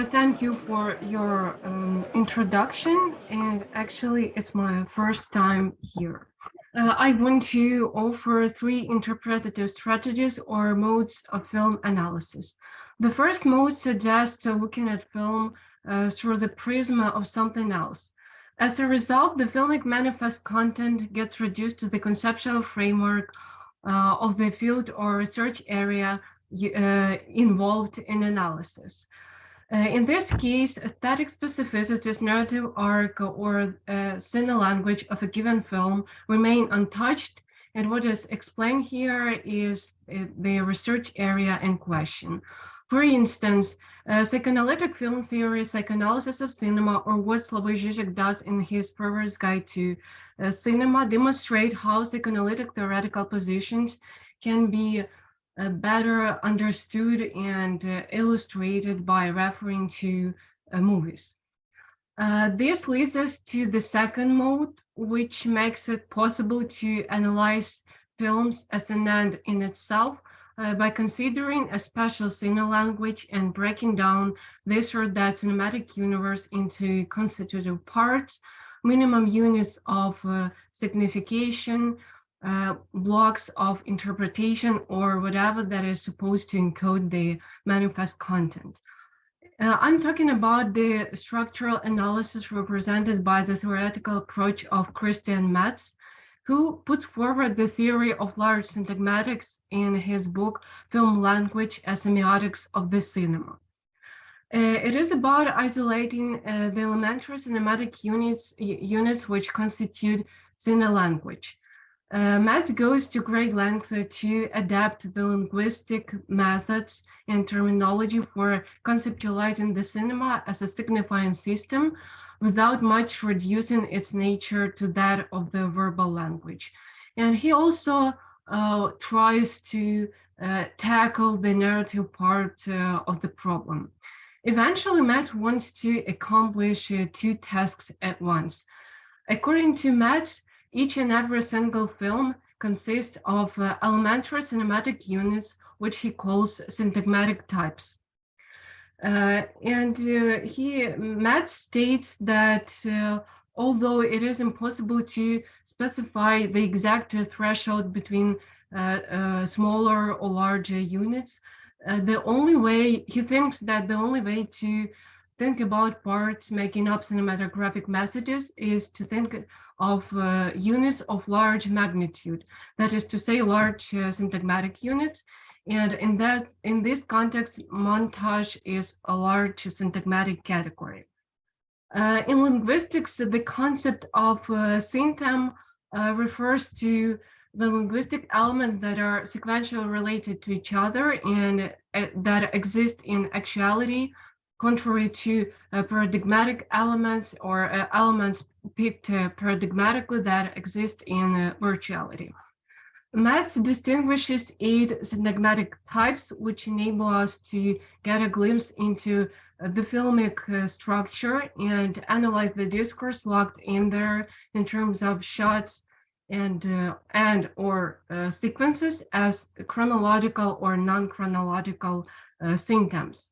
Thank you for your introduction, and actually, it's my first time here. I want to offer three interpretative strategies or modes of film analysis. The first mode suggests looking at film through the prism of something else. As a result, the filmic manifest content gets reduced to the conceptual framework of the field or research area involved in analysis. In this case, aesthetic specificities, narrative arc, or cine language of a given film remain untouched, and what is explained here is the research area in question. For instance, psychoanalytic film theory, psychoanalysis of cinema, or what Slavoj Žižek does in his Perverse Guide to Cinema, demonstrate how psychoanalytic theoretical positions can be better understood and illustrated by referring to movies. This leads us to the second mode, which makes it possible to analyze films as an end in itself by considering a special cine language and breaking down this or that cinematic universe into constitutive parts, minimum units of signification, blocks of interpretation, or whatever that is supposed to encode the manifest content. I'm talking about the structural analysis represented by the theoretical approach of Christian Metz, who put forward the theory of large syntagmatics in his book, Film Language as Semiotics of the Cinema. It is about isolating the elementary cinematic units which constitute cine language. Metz goes to great length to adapt the linguistic methods and terminology for conceptualizing the cinema as a signifying system without much reducing its nature to that of the verbal language. And he also tries to tackle the narrative part of the problem. Eventually, Metz wants to accomplish two tasks at once. According to Metz, each and every single film consists of elementary cinematic units, which he calls syntagmatic types. Metz states that although it is impossible to specify the exact threshold between smaller or larger units, he thinks that the only way to think about parts making up cinematographic messages is to think of units of large magnitude, that is to say, large syntagmatic units. And in this context, montage is a large syntagmatic category. In linguistics, the concept of syntagm refers to the linguistic elements that are sequentially related to each other and that exist in actuality, contrary to paradigmatic elements or elements picked paradigmatically that exist in virtuality. Metz distinguishes 8 syntagmatic types, which enable us to get a glimpse into the filmic structure and analyze the discourse locked in there in terms of shots and/or sequences as chronological or non-chronological symptoms.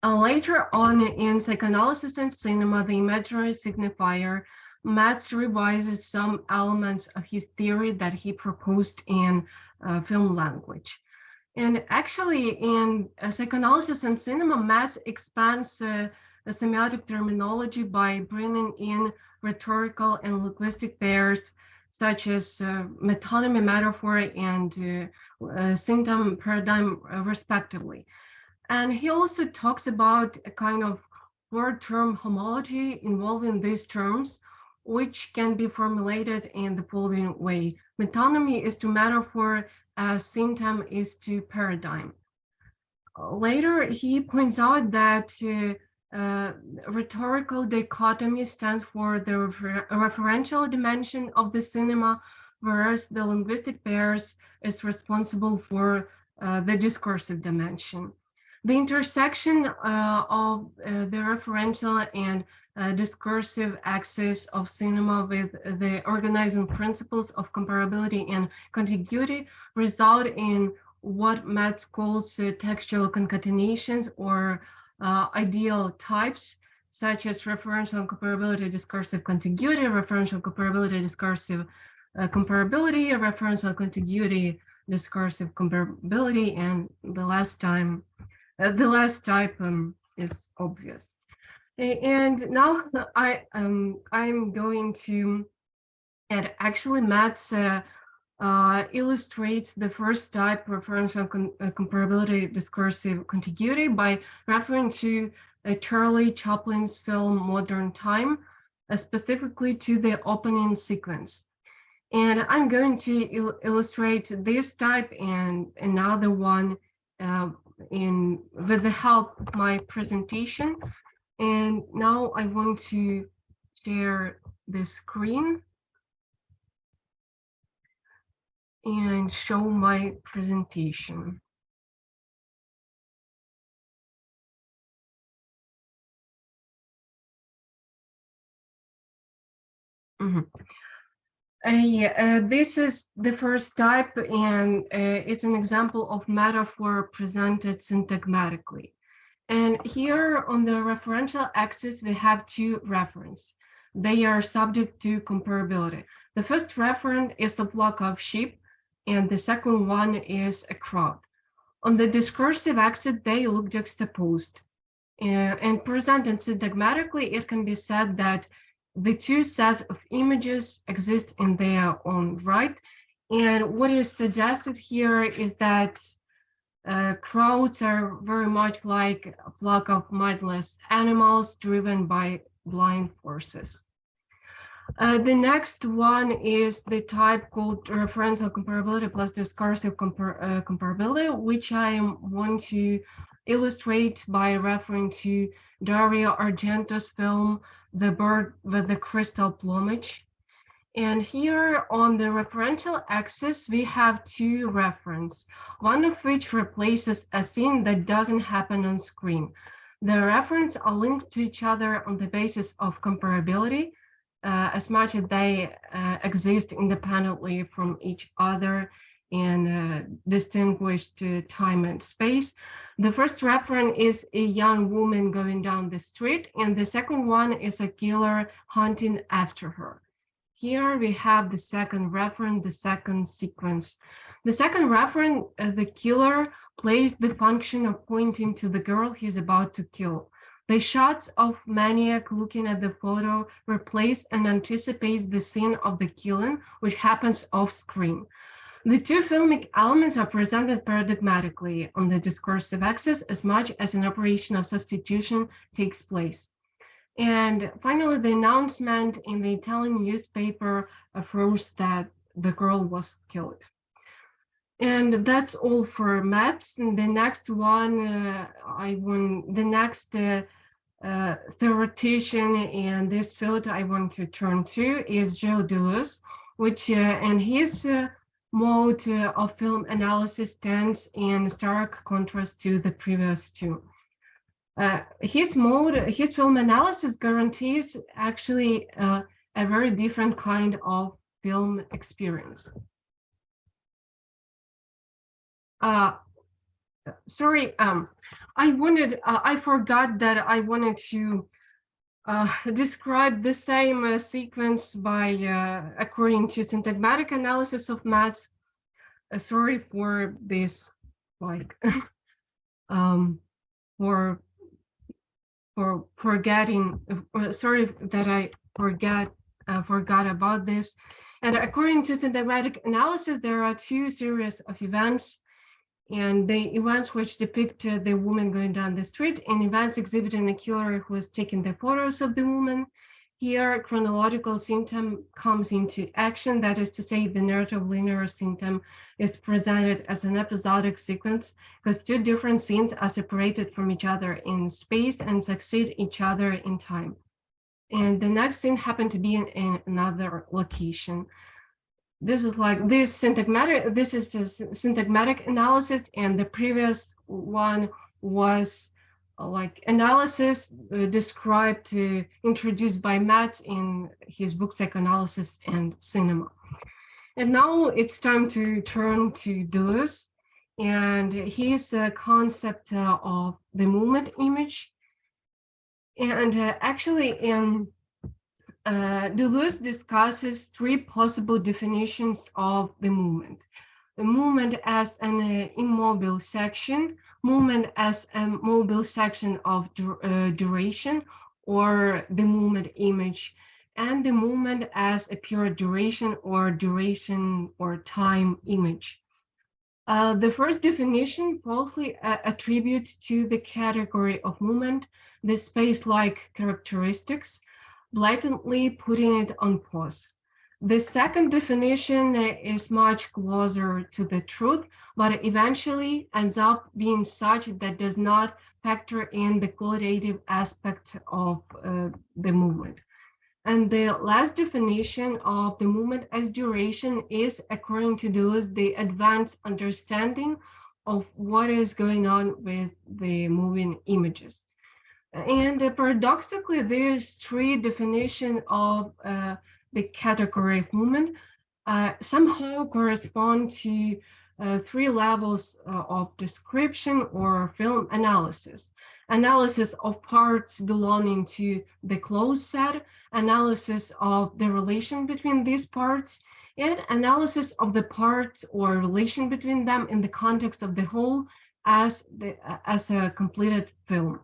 Later on in Psychoanalysis and Cinema, the imaginary signifier, Metz revises some elements of his theory that he proposed in film language. And actually, in Psychoanalysis and Cinema, Metz expands the semiotic terminology by bringing in rhetorical and linguistic pairs, such as metonymy, metaphor, and symptom paradigm, respectively. And he also talks about a kind of word-term homology involving these terms, which can be formulated in the following way. Metonymy is to metaphor as symptom is to paradigm. Later, he points out that rhetorical dichotomy stands for the referential dimension of the cinema, whereas the linguistic pairs is responsible for the discursive dimension. The intersection of the referential and discursive axis of cinema with the organizing principles of comparability and contiguity result in what Metz calls textual concatenations or ideal types, such as referential comparability, discursive contiguity, referential comparability, discursive comparability, referential contiguity, discursive comparability, and the last type is obvious. And now I'm going to, and actually Matt's illustrates the first type, referential comparability, discursive contiguity, by referring to Charlie Chaplin's film Modern Time, specifically to the opening sequence. And I'm going to illustrate this type and another one with the help of my presentation. And now I want to share the screen and show my presentation. This is the first type, and it's an example of metaphor presented syntagmatically. And here on the referential axis, we have two referents. They are subject to comparability. The first referent is a flock of sheep, and the second one is a crowd. On the discursive axis, they look juxtaposed. And presented syntagmatically, it can be said that the two sets of images exist in their own right. And what is suggested here is that crowds are very much like a flock of mindless animals driven by blind forces. The next one is the type called referential comparability plus discursive comparability, which I want to illustrate by referring to Dario Argento's film, The Bird with the Crystal Plumage. And here on the referential axis, we have two references, one of which replaces a scene that doesn't happen on screen. The references are linked to each other on the basis of comparability, as much as they exist independently from each other in distinguished time and space. The first reference is a young woman going down the street, and the second one is a killer hunting after her. Here we have the second reference, the second sequence. The second reference, the killer, plays the function of pointing to the girl he's about to kill. The shots of maniac looking at the photo replace and anticipates the scene of the killing, which happens off screen. The two filmic elements are presented paradigmatically on the discursive axis as much as an operation of substitution takes place. And finally, the announcement in the Italian newspaper affirms that the girl was killed. And that's all for maths. And the next one, the next theoretician in this field I want to turn to is Gilles Deleuze, which and his mode of film analysis stands in stark contrast to the previous two. His film analysis guarantees actually a very different kind of film experience. Sorry, I forgot that I wanted to describe the same sequence by according to syntagmatic analysis of maths. Sorry for this, like, for forgetting. Sorry that I forgot about this. And according to syntagmatic analysis, there are two series of events. And the events which depict the woman going down the street, and events exhibiting a killer who is taking the photos of the woman. Here, chronological symptom comes into action. That is to say, the narrative linear symptom is presented as an episodic sequence because two different scenes are separated from each other in space and succeed each other in time. And the next scene happened to be in another location. This is a syntagmatic analysis, and the previous one was like analysis described, introduced by Matt in his book Psychoanalysis and Cinema. And now it's time to turn to Deleuze and his concept of the movement image. And actually, Deleuze discusses three possible definitions of the movement. The movement as an immobile section, movement as a mobile section of duration, or the movement image, and the movement as a pure duration or time image. The first definition falsely attributes to the category of movement the space-like characteristics, blatantly putting it on pause. The second definition is much closer to the truth, but eventually ends up being such that does not factor in the qualitative aspect of the movement. And the last definition of the movement as duration is, according to Deleuze, the advanced understanding of what is going on with the moving images. And paradoxically, these three definitions of the category of movement somehow correspond to three levels of description or film analysis. Analysis of parts belonging to the closed set, analysis of the relation between these parts, and analysis of the parts or relation between them in the context of the whole as a completed film.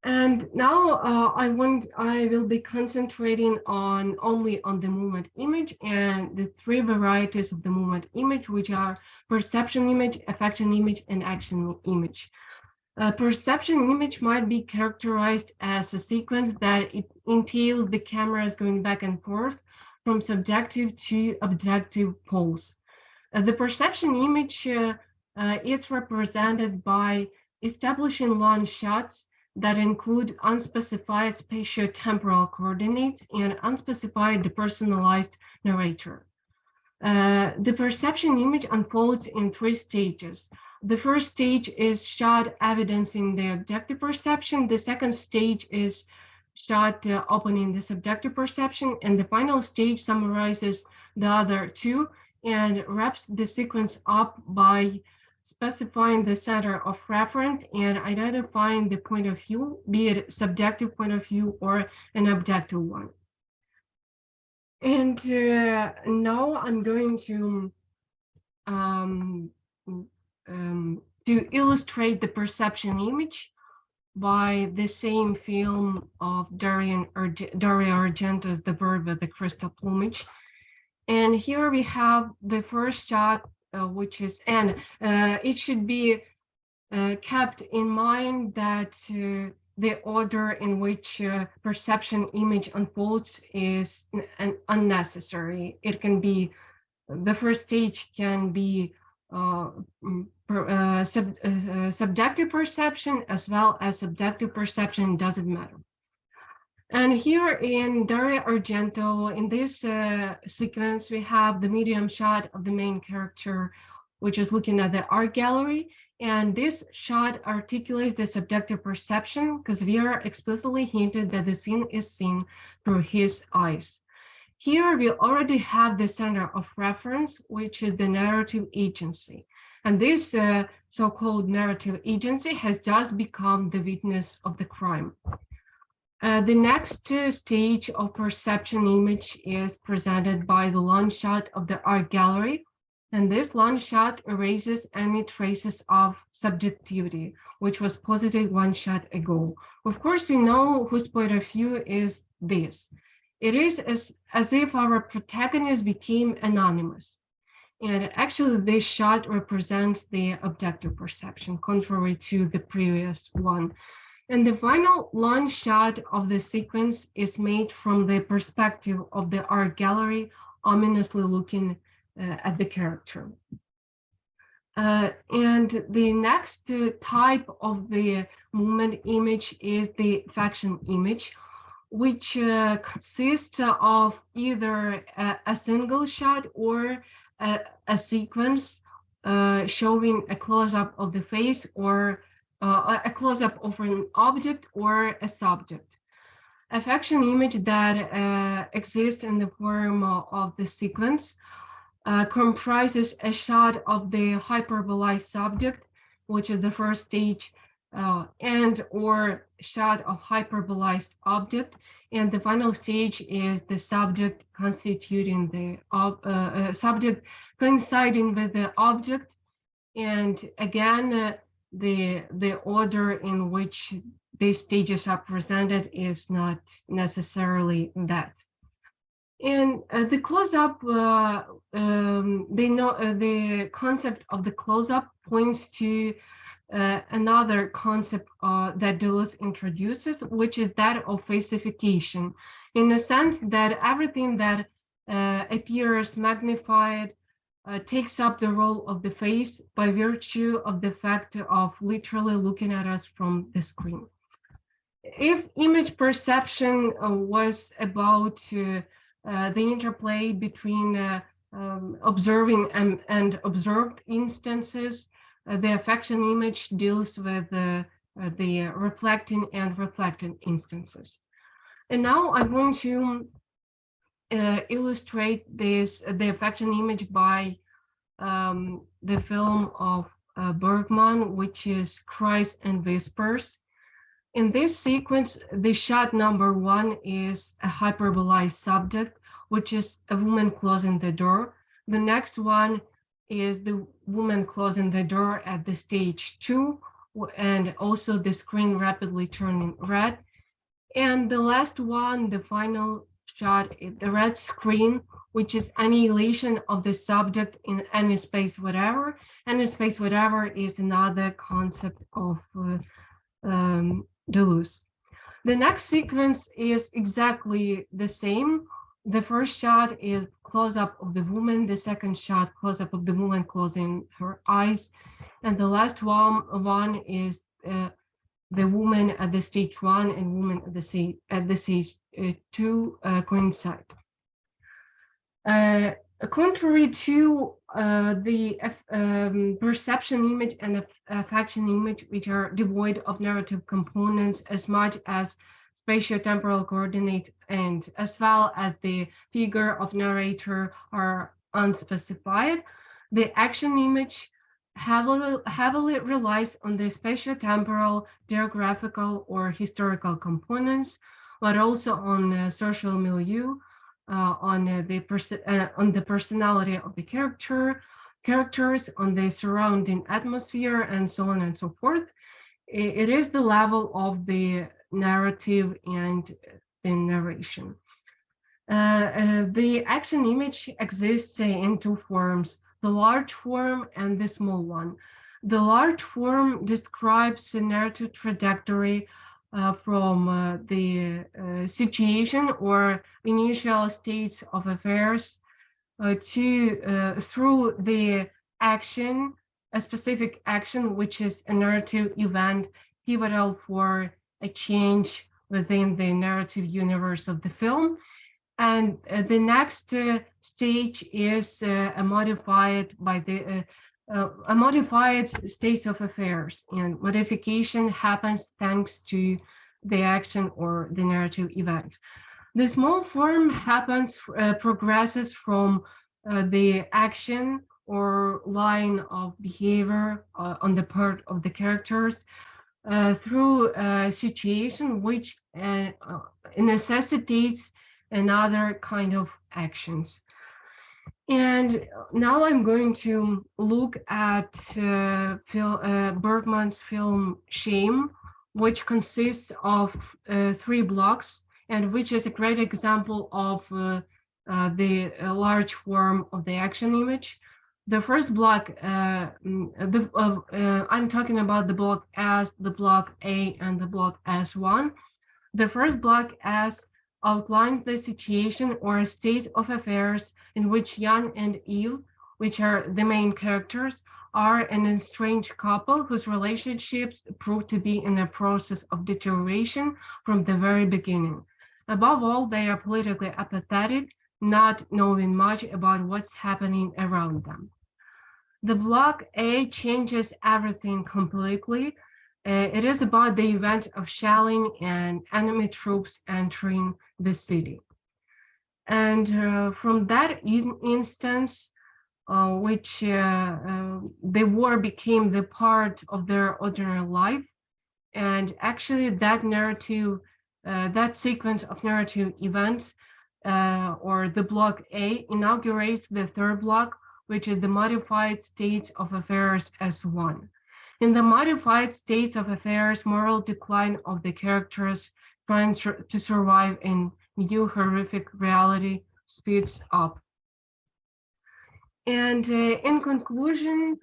And now I will be concentrating only on the movement image and the three varieties of the movement image, which are perception image, affection image, and action image. Perception image might be characterized as a sequence that it entails the cameras going back and forth from subjective to objective poles. The perception image is represented by establishing long shots that include unspecified spatiotemporal coordinates and unspecified depersonalized narrator. The perception image unfolds in three stages. The first stage is shot evidencing the objective perception. The second stage is shot opening the subjective perception. And the final stage summarizes the other two and wraps the sequence up by specifying the center of reference and identifying the point of view, be it subjective point of view or an objective one. And now I'm going to illustrate the perception image by the same film of Dario Argento's The Bird with the Crystal Plumage. And here we have the first shot, which is, and it should be kept in mind that the order in which perception image unfolds is unnecessary. It can be, the first stage can be subjective perception as well as subjective perception, doesn't matter. And here in Dario Argento, in this sequence, we have the medium shot of the main character, which is looking at the art gallery. And this shot articulates the subjective perception because we are explicitly hinted that the scene is seen through his eyes. Here we already have the center of reference, which is the narrative agency. And this so-called narrative agency has just become the witness of the crime. The next stage of perception image is presented by the long shot of the art gallery. And this long shot erases any traces of subjectivity, which was posited one shot ago. Of course, we know whose point of view is this. It is as if our protagonist became anonymous. And actually, this shot represents the objective perception, contrary to the previous one. And the final long shot of the sequence is made from the perspective of the art gallery, ominously looking at the character. And the next type of the movement image is the affection image, which consists of either a single shot or a sequence showing a close-up of the face or a close-up of an object or a subject. Affection image that exists in the form of the sequence comprises a shot of the hyperbolized subject, which is the first stage, and or shot of hyperbolized object. And the final stage is the subject constituting the subject coinciding with the object. And again, the order in which these stages are presented is not necessarily that. And the close-up, the concept of the close-up points to another concept that Deleuze introduces, which is that of facification, in the sense that everything that appears magnified takes up the role of the face by virtue of the fact of literally looking at us from the screen. If image perception was about the interplay between observing and observed instances, the affection image deals with the reflecting and reflected instances. And now I want to illustrate this, the affection image by the film of Bergman, which is Cries and Whispers. In this sequence, the shot number 1 is a hyperbolized subject, which is a woman closing the door. The next one is the woman closing the door at the stage 2, and also the screen rapidly turning red. And the last one, the final shot, the red screen, which is annihilation of the subject in any space whatever. Any space whatever is another concept of Deleuze. The next sequence is exactly the same. The first shot is close-up of the woman. The second shot, close-up of the woman closing her eyes. And the last one is the woman at the stage 1 and woman at the stage 2 coincide. Contrary to the perception image and affection image, which are devoid of narrative components as much as spatiotemporal coordinates, and as well as the figure of narrator are unspecified, the action image heavily relies on the spatiotemporal, geographical, or historical components, but also on social milieu, on the personality of the characters, on the surrounding atmosphere, and so on and so forth. It is the level of the narrative and the narration. The action image exists in two forms: the large form and the small one. The large form describes a narrative trajectory from the situation or initial states of affairs through the action, a specific action, which is a narrative event pivotal for a change within the narrative universe of the film. And the next stage is a modified state of affairs, and modification happens thanks to the action or the narrative event. The small form progresses from the action or line of behavior on the part of the characters through a situation which necessitates another kind of actions. And now I'm going to look at Bergman's film Shame, which consists of 3 blocks, and which is a great example of the large form of the action image. The first block, I'm talking about the block S, the block A, and the block S1. The first block S outlines the situation or a state of affairs in which Jan and Eve, which are the main characters, are an estranged couple whose relationships prove to be in a process of deterioration from the very beginning. Above all, they are politically apathetic, not knowing much about what's happening around them. The block A changes everything completely. It is about the event of shelling and enemy troops entering the city. And from that instance, which the war became the part of their ordinary life, And actually that narrative, that sequence of narrative events, or the block A, inaugurates the third block, which is the modified states of affairs as one. In the modified states of affairs, moral decline of the characters trying to survive in new horrific reality speeds up. And in conclusion,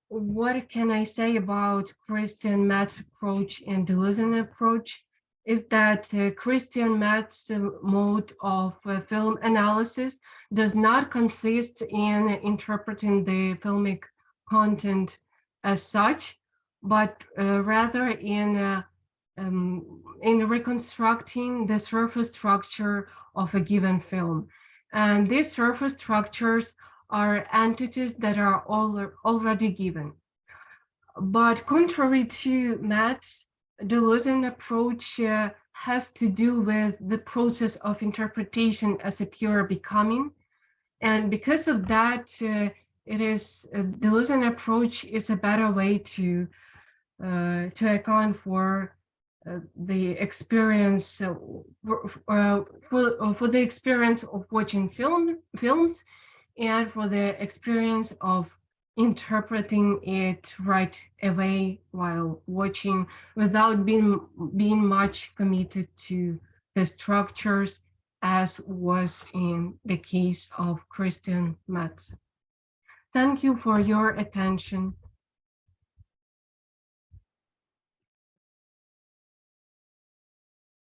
what can I say about Christian Matt's approach and Deleuzean approach is that Christian Matt's mode of film analysis does not consist in interpreting the filmic content as such, but rather in reconstructing the surface structure of a given film. And these surface structures are entities that are already given. But contrary to Matt's, Deleuzean approach has to do with the process of interpretation as a pure becoming. And because of that, Deleuzean approach is a better way to account for the experience for the experience of watching films, and for the experience of interpreting it right away while watching, without being much committed to the structures, as was in the case of Christian Metz. Thank you for your attention.